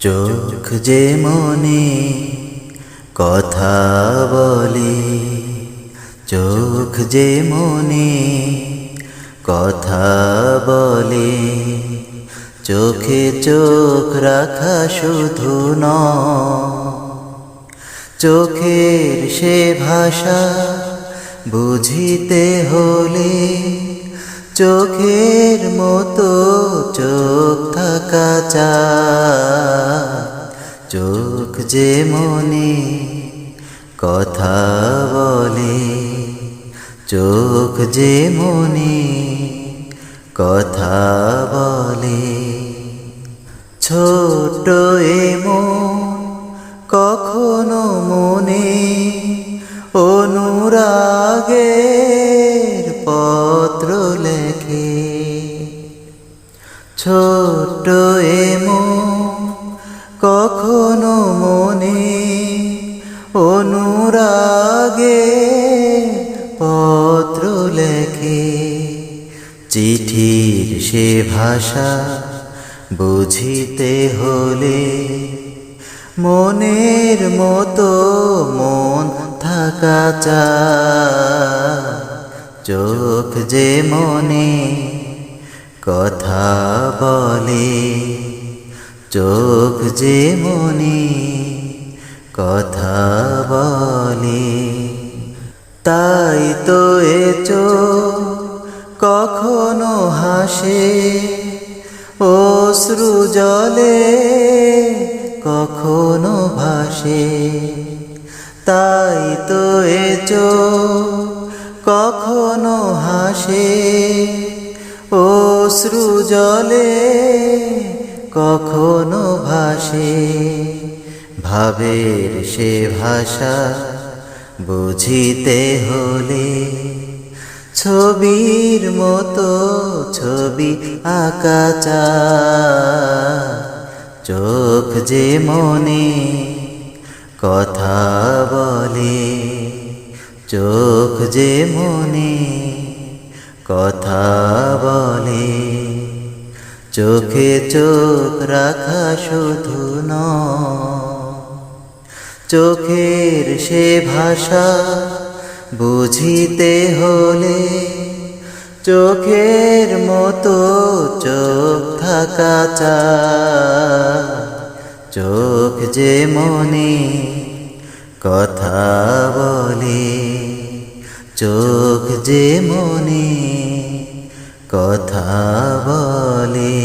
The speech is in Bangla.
চোখ যে মনে কথা বলে, চোখ যে মনে কথা বলে, চোখে চোখ রাখা শুধু নয়, চোখের সে ভাষা বুঝিতে হলে চোখের মতো চোখ থাকা চায়। চোখ যে মনে কথা বলে, চোখ যে মনে কথা বলে। ছোট এ মন কখনো মনে অনুরাগের পত্র লেখে, ছোট এ মন কখনো মনে অনুরাগের পত্র লেখে। চিঠির সে ভাষা বুঝিতে হলে মনের মতো মন থাকা চায়। চোখ যে মনে কথা বলে, চোখ যে মনে কথা বলে। তাই তো এ চোখ কখনো হাসে অশ্রু জলে, কখনো ভাসে। তাই তো এ চোখ কখনো হাসে অশ্রু জলে, কখনো ভাসে। ভাবের সে ভাষা বুঝিতে হলে ছবির মতো ছবি আঁকা চায়। চোখ যে মনে কথা বলে, চোখ যে মনে কথা বলে, চোখে চোখ রাখা শুধু নয়, চোখের সে ভাষা বুঝিতে হলে চোখের মতো চোখ থাকা চায়। চোখ যে মনে কথা বলে, চোখ যে মনে কথা বলে।